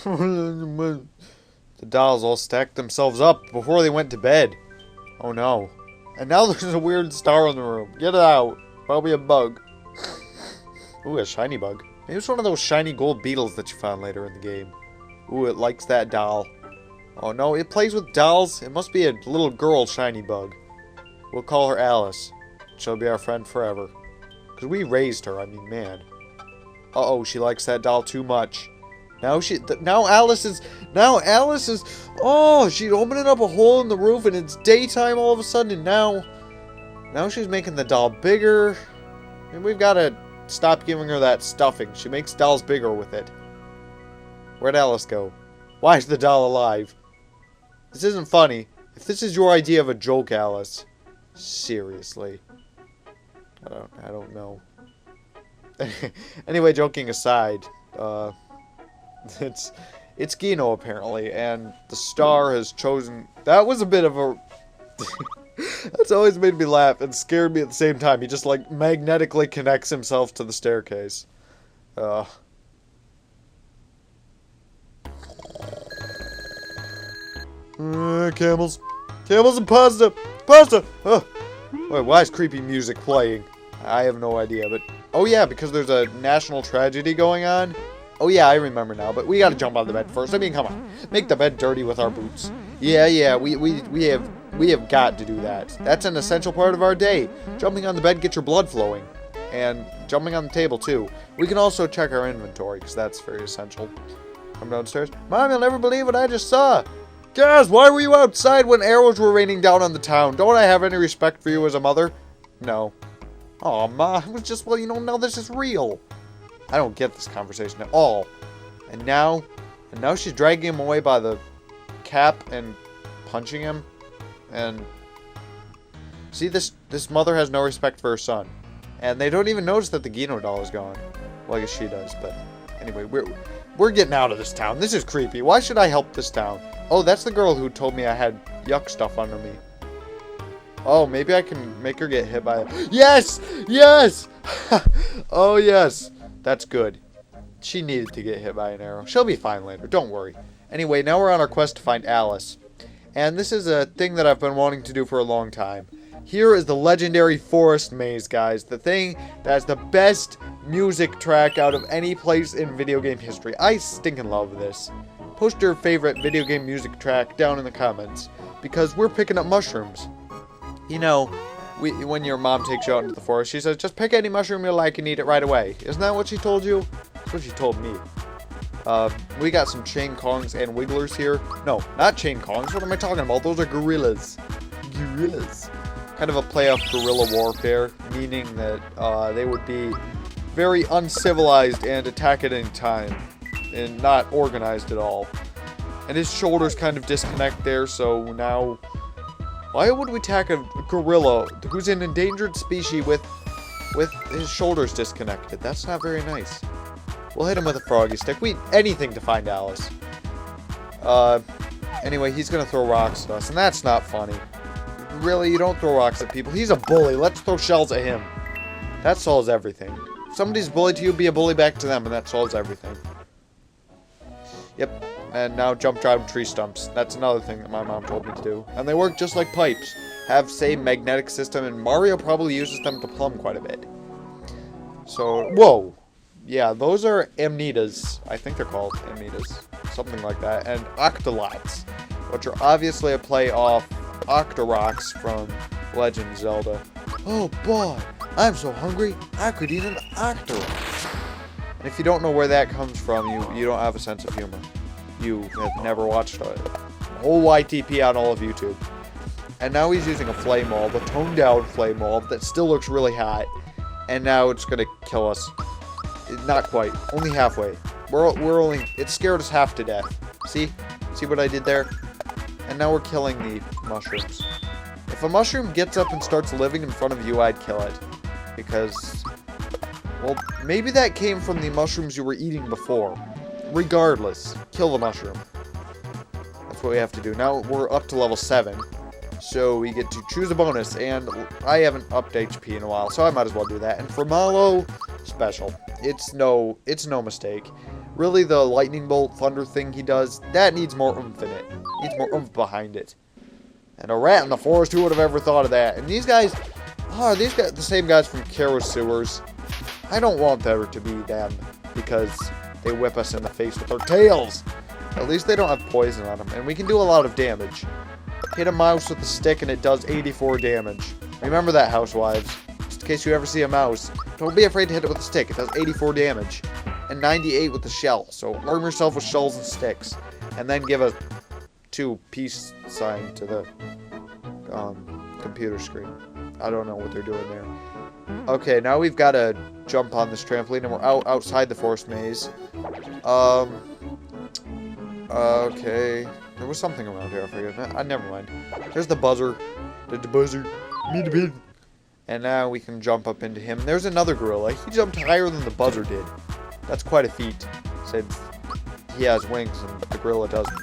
The dolls all stacked themselves up before they went to bed. Oh no. And now there's a weird star in the room. Get it out. Probably a bug. Ooh, a shiny bug. Maybe it's one of those shiny gold beetles that you found later in the game. Ooh, it likes that doll. Oh no, it plays with dolls. It must be a little girl shiny bug. We'll call her Alice. She'll be our friend forever. Because we raised her, I mean, man. Uh-oh, she likes that doll too much. Now Alice is, oh, she's opening up a hole in the roof and it's daytime all of a sudden, and now she's making the doll bigger. And we've got to stop giving her that stuffing. She makes dolls bigger with it. Where'd Alice go? Why is the doll alive? This isn't funny. If this is your idea of a joke, Alice, seriously. I don't know. Anyway, joking aside, it's Gino apparently, and the star has chosen. That was a bit of a. That's always made me laugh and scared me at the same time. He just like magnetically connects himself to the staircase. Camels and pasta. Wait, why is creepy music playing? I have no idea, but oh yeah, because there's a national tragedy going on. Oh yeah, I remember now, but we gotta jump out of the bed first. I mean, come on. Make the bed dirty with our boots. Yeah, we have got to do that. That's an essential part of our day. Jumping on the bed, get your blood flowing. And jumping on the table, too. We can also check our inventory, because that's very essential. Come downstairs. Mom, you'll never believe what I just saw. Gaz, why were you outside when arrows were raining down on the town? Don't I have any respect for you as a mother? No. Aw, Ma, it was just, well, now this is real. I don't get this conversation at all. And now she's dragging him away by the cap and punching him. And see, this mother has no respect for her son. And they don't even notice that the Gino doll is gone. Well, I guess she does, but anyway, we're getting out of this town. This is creepy. Why should I help this town? Oh, that's the girl who told me I had yuck stuff under me. Oh, maybe I can make her get hit by it. Yes! Yes! Oh, yes. That's good. She needed to get hit by an arrow. She'll be fine later. Don't worry. Anyway, now we're on our quest to find Alice. And this is a thing that I've been wanting to do for a long time. Here is the legendary Forest Maze, guys. The thing that's the best music track out of any place in video game history. I stinking love this. Post your favorite video game music track down in the comments. Because we're picking up mushrooms. When your mom takes you out into the forest, she says, just pick any mushroom you like and eat it right away. Isn't that what she told you? That's what she told me. We got some chain kongs and wigglers here. No, not chain kongs. What am I talking about? Those are gorillas. Gorillas. Kind of a play off guerrilla warfare, meaning that they would be very uncivilized and attack at any time, and not organized at all. And his shoulders kind of disconnect there, so now... Why would we attack a gorilla who's an endangered species with his shoulders disconnected? That's not very nice. We'll hit him with a froggy stick. Anything to find Alice. Anyway, he's gonna throw rocks at us, and that's not funny. Really, you don't throw rocks at people. He's a bully. Let's throw shells at him. That solves everything. If somebody's bullied to you, be a bully back to them, and that solves everything. Yep. And now jump drive tree stumps. That's another thing that my mom told me to do. And they work just like pipes. Have same magnetic system, and Mario probably uses them to plumb quite a bit. So, whoa. Yeah, those are amnitas. I think they're called amnitas. Something like that. And octolots, which are obviously a play off Octoroks from Legend of Zelda. Oh boy, I'm so hungry, I could eat an Octorok. And if you don't know where that comes from, you don't have a sense of humor. You have never watched a whole YTP on all of YouTube. And now he's using a flame orb, a toned down flame orb that still looks really hot. And now it's gonna kill us. Not quite, only halfway. It scared us half to death. See what I did there? And now we're killing the mushrooms. If a mushroom gets up and starts living in front of you, I'd kill it. Because, well, maybe that came from the mushrooms you were eating before. Regardless, kill the mushroom. That's what we have to do. Now we're up to level 7. So we get to choose a bonus, and I haven't upped HP in a while, so I might as well do that. And for Mallow, special. It's no mistake. Really, the lightning bolt thunder thing he does, that needs more oomph in it. Needs more oomph behind it. And a rat in the forest, who would have ever thought of that? And these guys, are these guys the same guys from Kero Sewers? I don't want there to be them, because they whip us in the face with their tails. At least they don't have poison on them, and we can do a lot of damage. Hit a mouse with a stick and it does 84 damage. Remember that, housewives. Just in case you ever see a mouse, don't be afraid to hit it with a stick. It does 84 damage. And 98 with the shell. So arm yourself with shells and sticks. And then give a 2 peace sign to the computer screen. I don't know what they're doing there. Okay, now we've got to jump on this trampoline and we're outside the forest maze. Okay. There was something around here, I forget. Never mind. There's the buzzer. The buzzer. And now we can jump up into him. There's another gorilla. He jumped higher than the buzzer did. That's quite a feat, since he has wings and the gorilla doesn't.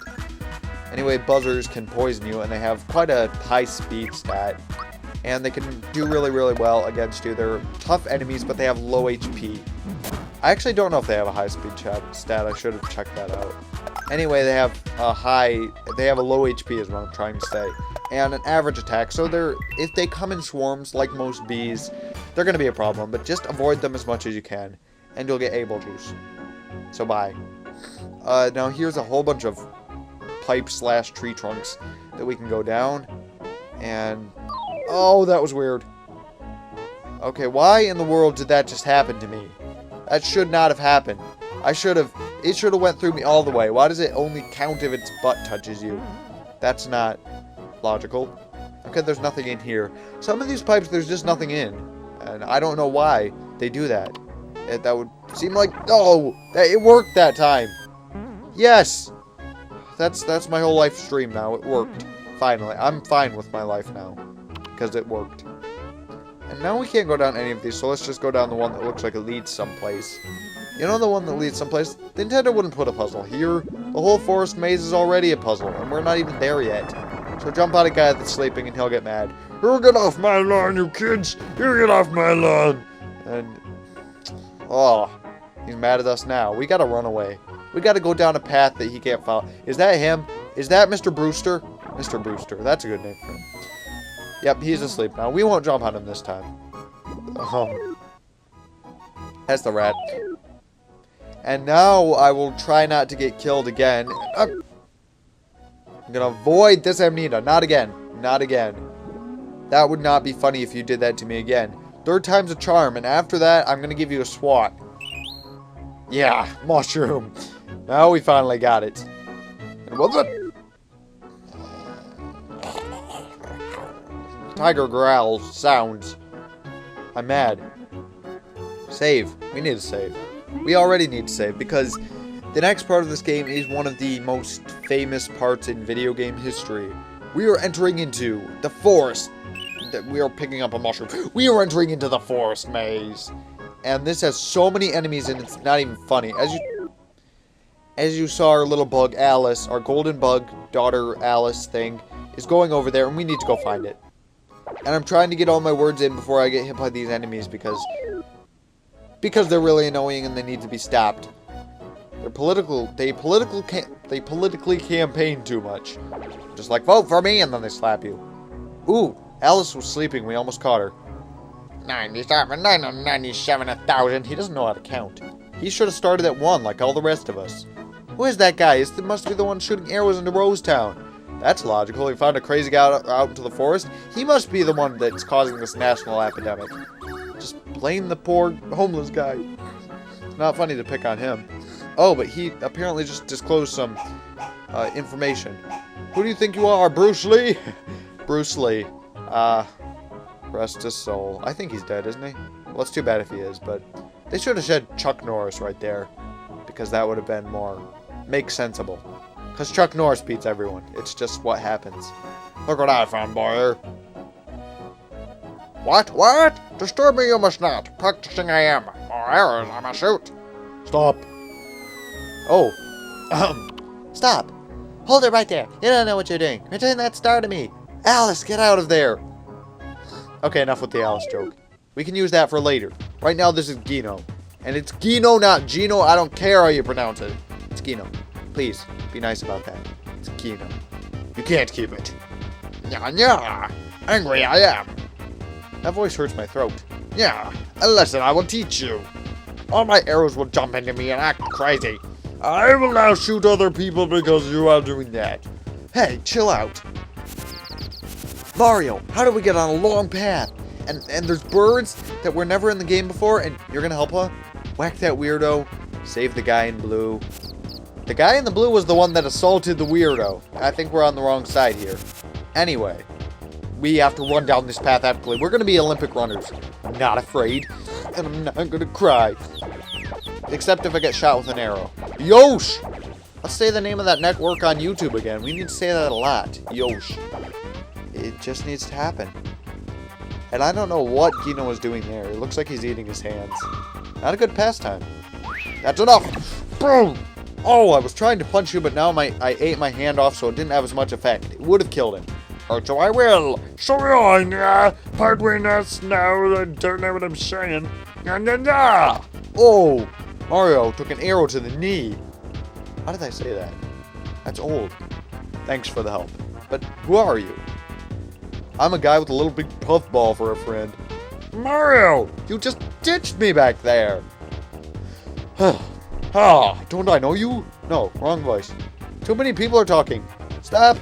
Anyway, buzzers can poison you, and they have quite a high speed stat. And they can do really, really well against you. They're tough enemies, but they have low HP. I actually don't know if they have a high speed stat. I should have checked that out. Anyway, they have a low HP is what I'm trying to say. And an average attack. So if they come in swarms, like most bees, they're going to be a problem. But just avoid them as much as you can. And you'll get able juice. So bye. Now here's a whole bunch of pipe/tree trunks that we can go down. And... oh, that was weird. Okay, why in the world did that just happen to me? That should not have happened. It should have went through me all the way. Why does it only count if its butt touches you? That's not logical. Okay, there's nothing in here. Some of these pipes, there's just nothing in. And I don't know why they do that. That would seem like... oh! It worked that time! Yes! That's my whole life stream now. It worked. Finally. I'm fine with my life now. Because it worked. And now we can't go down any of these, so let's just go down the one that looks like it leads someplace. You know the one that leads someplace? Nintendo wouldn't put a puzzle here. The whole forest maze is already a puzzle, and we're not even there yet. So jump on a guy that's sleeping and he'll get mad. You get off my lawn, you kids! You get off my lawn! And... oh, he's mad at us now. We gotta run away. We gotta go down a path that he can't follow. Is that him? Is that Mr. Brewster? Mr. Brewster. That's a good name for him. Yep, he's asleep now. We won't jump on him this time. That's the rat. And now I will try not to get killed again. I'm gonna avoid this Amnita. Not again. Not again. That would not be funny if you did that to me again. 3rd time's a charm, and after that, I'm gonna give you a swat. Yeah, mushroom. Now we finally got it. And what's it? Tiger growls, sounds. I'm mad. Save. We need to save. We already need to save because the next part of this game is one of the most famous parts in video game history. We are entering into the forest. We are picking up a mushroom. We are entering into the forest maze. And this has so many enemies and it's not even funny. As you saw, our little bug, Alice, our golden bug daughter Alice thing, is going over there and we need to go find it. And I'm trying to get all my words in before I get hit by these enemies because they're really annoying and they need to be stopped. They politically campaign too much. Just like, vote for me, and then they slap you. Ooh, Alice was sleeping. We almost caught her. 97, 997, 1,000. He doesn't know how to count. He should have started at 1 like all the rest of us. Who is that guy? It must be the one shooting arrows into Rosetown. That's logical. He found a crazy guy out into the forest. He must be the one that's causing this national epidemic. Just blame the poor homeless guy. It's not funny to pick on him. Oh, but he apparently just disclosed some information. Who do you think you are, Bruce Lee? Bruce Lee. Rest his soul. I think he's dead, isn't he? Well, it's too bad if he is, but they should have said Chuck Norris right there. Because that would have been more make-sensible. Because Chuck Norris beats everyone. It's just what happens. Look what I found, boy. What? Disturb me you must not. Practicing I am. More arrows I must shoot. Stop. Oh. Stop. Hold it right there. You don't know what you're doing. Return that star to me. Alice, get out of there. Okay, enough with the Alice joke. We can use that for later. Right now, this is Gino. And it's Gino, not Gino. I don't care how you pronounce it. It's Gino. Please, be nice about that. It's Gino. You can't keep it. Yeah, yeah. Angry I am. That voice hurts my throat. Yeah, a lesson I will teach you. All my arrows will jump into me and act crazy. I will now shoot other people because you are doing that. Hey, chill out. Mario, how do we get on a long path? And there's birds that were never in the game before, and you're gonna help her? Whack that weirdo. Save the guy in blue. The guy in the blue was the one that assaulted the weirdo. I think we're on the wrong side here. Anyway, we have to run down this path epically. We're gonna be Olympic runners. I'm not afraid, and I'm not gonna cry. Except if I get shot with an arrow. Yosh! Let's say the name of that network on YouTube again. We need to say that a lot. Yosh. It just needs to happen. And I don't know what Gino is doing there. It looks like he's eating his hands. Not a good pastime. That's enough! Boom! Oh, I was trying to punch you, but now I ate my hand off, so it didn't have as much effect. It would have killed him. Alright, so I will. So on, between us now, I don't know what I'm saying. Oh! Mario took an arrow to the knee. How did I say that? That's old. Thanks for the help. But who are you? I'm a guy with a little big puffball for a friend. Mario! You just ditched me back there! Don't I know you? No, wrong voice. Too many people are talking. Stop!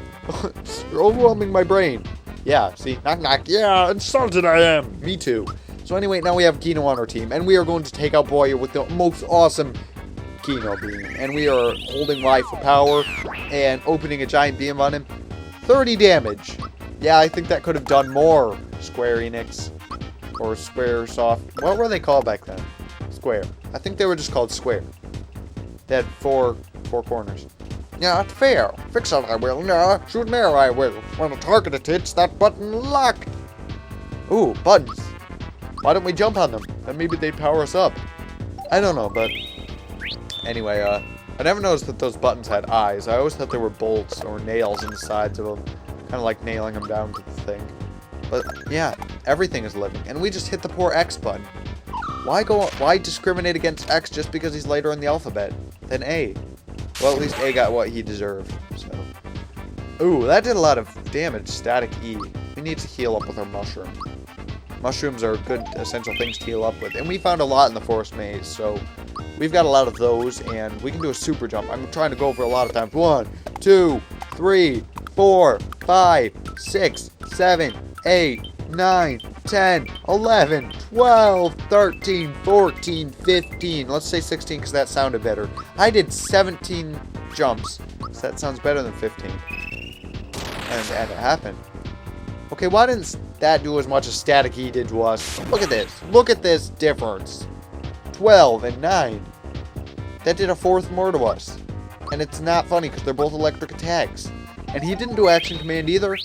You're overwhelming my brain. Yeah, see? Knock knock. Yeah, insulted I am. Me too. So anyway, now we have Gino on our team, and we are going to take out Bowyer with the most awesome Gino beam. And we are holding Y for power, and opening a giant beam on him. 30 damage. Yeah, I think that could have done more, Square Enix. Or Squaresoft. What were they called back then? Square. I think they were just called Square. They had four corners. Yeah, it's fair. Fix it, I will. Yeah, shoot an arrow, I will. When a target hits that button locked. Ooh, buttons. Why don't we jump on them? Then maybe they'd power us up. I don't know, but... Anyway, I never noticed that those buttons had eyes. I always thought they were bolts or nails in the sides of them. Kind of like nailing them down to the thing. But, yeah, everything is living. And we just hit the poor X button. Why discriminate against X just because he's later in the alphabet than A? Well, at least A got what he deserved, so... Ooh, that did a lot of damage. Static E. We need to heal up with our mushroom. Mushrooms are good essential things to heal up with. And we found a lot in the forest maze, so... We've got a lot of those, and we can do a super jump. I'm trying to go for a lot of times. 1, 2, 3, 4, 5, 6, 7, 8, 9, 10, 11, 12, 13, 14, 15. Let's say 16 because that sounded better. I did 17 jumps. So that sounds better than 15. And it happened. Okay, why didn't that do as much as Static E did to us? Look at this. Look at this difference. 12 and 9. That did a fourth more to us. And it's not funny because they're both electric attacks. And he didn't do Action Command either.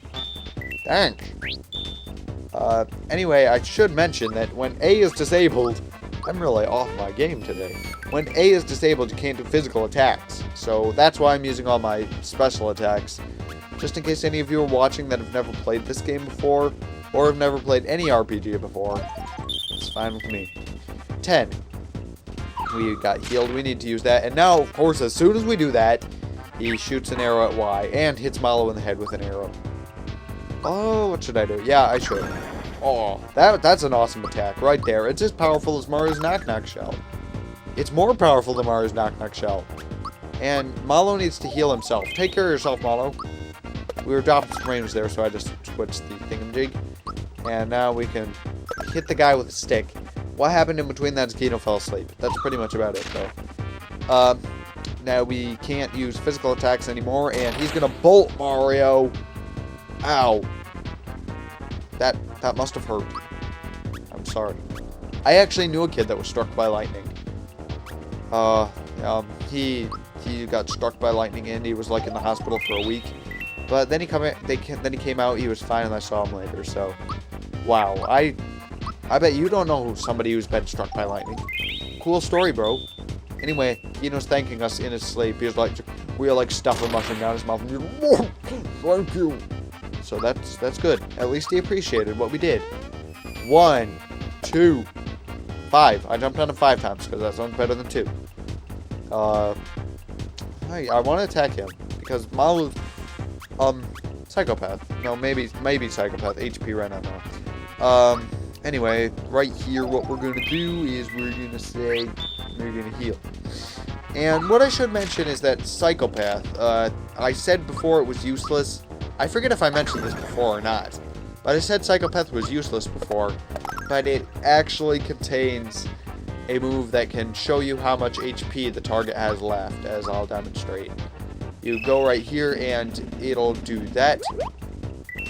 Dang. Anyway, I should mention that when A is disabled, I'm really off my game today. When A is disabled, you can't do physical attacks. So that's why I'm using all my special attacks. Just in case any of you are watching that have never played this game before, or have never played any RPG before, it's fine with me. 10. We got healed. We need to use that. And now, of course, as soon as we do that, he shoots an arrow at Y and hits Mallow in the head with an arrow. Oh, what should I do? Yeah, I should. Oh, that's an awesome attack right there. It's as powerful as Mario's Knock Knock Shell. It's more powerful than Mario's Knock Knock Shell. And Mallow needs to heal himself. Take care of yourself, Mallow. We were dropping some range there, so I just switched the thingamajig. And now we can hit the guy with a stick. What happened in between that is Gino fell asleep. That's pretty much about it, though. Now we can't use physical attacks anymore, and he's gonna bolt Mario. Ow. That must have hurt. I'm sorry. I actually knew a kid that was struck by lightning. He got struck by lightning and he was like in the hospital for a week. But then he came out, he was fine, and I saw him later, so... Wow, I bet you don't know somebody who's been struck by lightning. Cool story, bro. Anyway, Gino's thanking us in his sleep. He was like, we are like stuffing mushroom down his mouth. And he's like, thank you. So that's good. At least he appreciated what we did. 1, 2, 5. I jumped on him 5 times because that sounds better than 2. I want to attack him because Malu's psychopath. No, maybe psychopath. HP right now. Anyway, right here, what we're gonna do is we're gonna heal. And what I should mention is that psychopath. I said before it was useless. I forget if I mentioned this before or not, but I said psychopath was useless before. But it actually contains a move that can show you how much HP the target has left, as I'll demonstrate. You go right here and it'll do that,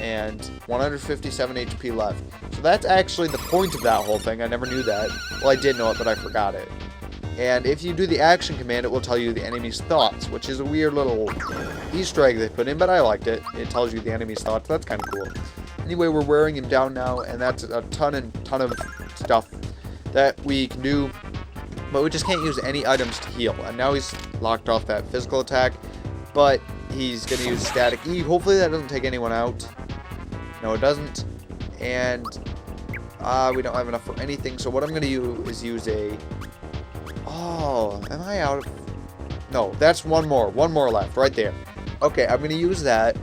and 157 HP left. So that's actually the point of that whole thing. I never knew that. Well, I did know it, but I forgot it. And if you do the action command, it will tell you the enemy's thoughts, which is a weird little Easter egg they put in, but I liked it. It tells you the enemy's thoughts. That's kind of cool. Anyway, we're wearing him down now, and that's a ton of stuff that we can do, but we just can't use any items to heal. And now he's locked off that physical attack, but he's going to use static E. Hopefully that doesn't take anyone out. No, it doesn't. And we don't have enough for anything, so what I'm going to do is use a... Oh, am I out of... No, that's one more left, right there. Okay, I'm going to use that,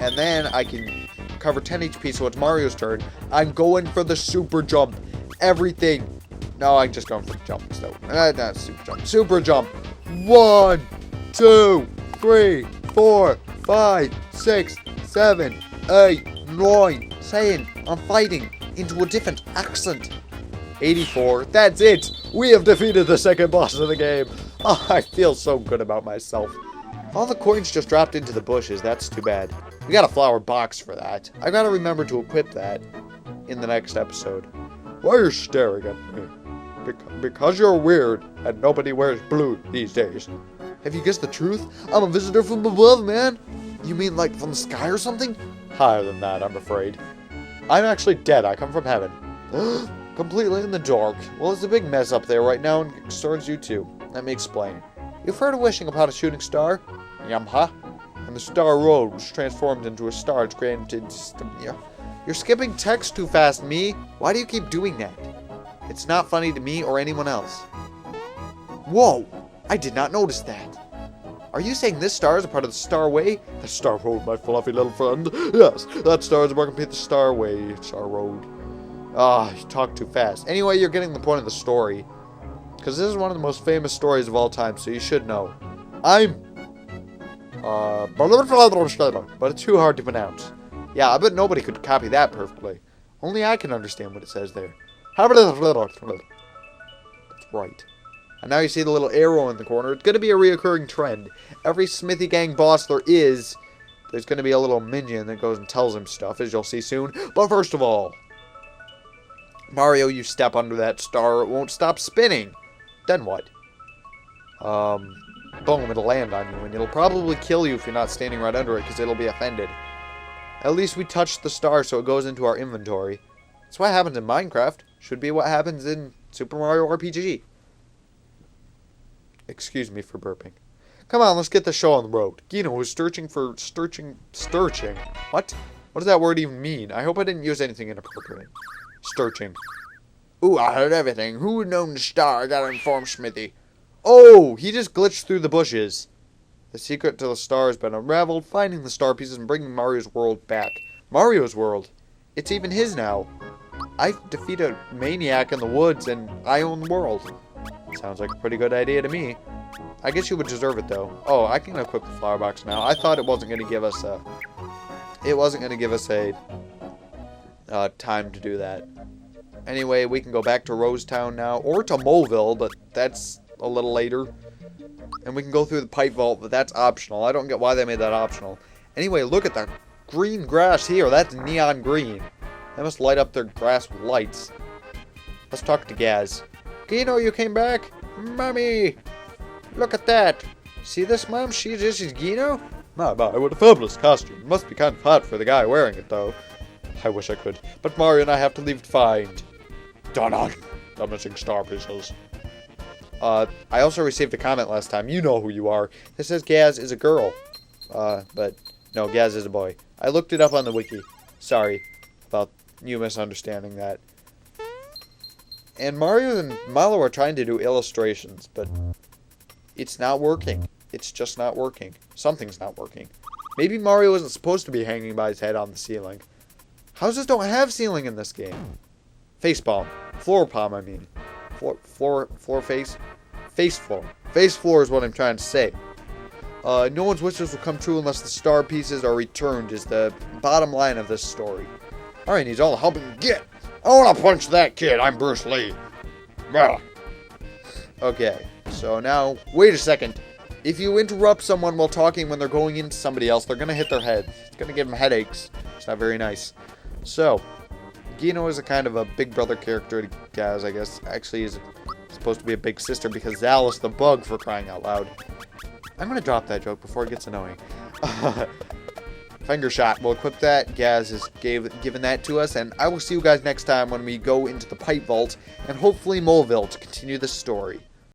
and then I can cover 10 HP, so it's Mario's turn. I'm going for the super jump. Everything. No, I'm just going for the jump. So, not super jump. Super jump. 1, 2, 3, 4, 5, 6, 7, 8, 9. Saying I'm fighting into a different accent. 84. That's it. We have defeated the second boss of the game. Oh, I feel so good about myself. All the coins just dropped into the bushes. That's too bad. We got a flower box for that. I gotta remember to equip that in the next episode. Why are you staring at me? Because you're weird and nobody wears blue these days. Have you guessed the truth? I'm a visitor from above, man. You mean like from the sky or something? Higher than that, I'm afraid. I'm actually dead. I come from heaven. Completely in the dark. Well, it's a big mess up there right now and concerns you too. Let me explain. You've heard of wishing upon a shooting star? Yum-ha. And the star road was transformed into a star. It's granted system. Yeah. You're skipping text too fast, me. Why do you keep doing that? It's not funny to me or anyone else. Whoa! I did not notice that. Are you saying this star is a part of the Star Way? The Star Road, my fluffy little friend. Yes, that star is a marking the Star Way, Star Road. Ah, you talk too fast. Anyway, you're getting the point of the story. Because this is one of the most famous stories of all time, so you should know. But it's too hard to pronounce. Yeah, I bet nobody could copy that perfectly. Only I can understand what it says there. That's right. And now you see the little arrow in the corner. It's going to be a reoccurring trend. Every Smithy Gang boss there's going to be a little minion that goes and tells him stuff, as you'll see soon. But first of all, Mario, you step under that star, it won't stop spinning. Then what? Boom, it'll land on you, and it'll probably kill you if you're not standing right under it, because it'll be offended. At least we touched the star, so it goes into our inventory. That's what happens in Minecraft. Should be what happens in Super Mario RPG. Excuse me for burping. Come on, let's get the show on the road. Gino is stirching. What? What does that word even mean? I hope I didn't use anything inappropriate. Stirching. Ooh, I heard everything. Who would know the star? I gotta inform Smithy. Oh, he just glitched through the bushes. The secret to the star has been unraveled. Finding the star pieces and bringing Mario's world back. Mario's world? It's even his now. I defeat a maniac in the woods and I own the world. Sounds like a pretty good idea to me. I guess you would deserve it though. Oh, I can equip the flower box now. I thought it wasn't going to give us a... time to do that. Anyway, we can go back to Rosetown now. Or to Moleville, but that's a little later. And we can go through the pipe vault, but that's optional. I don't get why they made that optional. Anyway, look at the green grass here. That's neon green. They must light up their grass with lights. Let's talk to Gaz. Gino, you came back? Mommy! Look at that. See this, Mom? This is Gino? My, what a fabulous costume. It must be kind of hot for the guy wearing it, though. I wish I could. But Mario and I have to leave to find... Dun-dun! The missing star pieces. I also received a comment last time. You know who you are. It says Gaz is a girl. But no, Gaz is a boy. I looked it up on the wiki. Sorry about you misunderstanding that. And Mario and Milo are trying to do illustrations, but it's not working. It's just not working. Something's not working. Maybe Mario isn't supposed to be hanging by his head on the ceiling. Houses don't have ceiling in this game. Face palm. Floor palm, I mean. Floor face? Face floor. Face floor is what I'm trying to say. No one's wishes will come true unless the star pieces are returned is the bottom line of this story. Alright, needs all the help he can get. I want to punch that kid. I'm Bruce Lee. Ugh. Okay, so now, wait a second. If you interrupt someone while talking when they're going into somebody else, they're going to hit their head. It's going to give them headaches. It's not very nice. So, Gino is a kind of a big brother character to Gaz, I guess. Actually, he's supposed to be a big sister because Zalus the bug, for crying out loud. I'm going to drop that joke before it gets annoying. Finger shot. We'll equip that. Gaz has given that to us. And I will see you guys next time when we go into the pipe vault and hopefully Moleville to continue the story.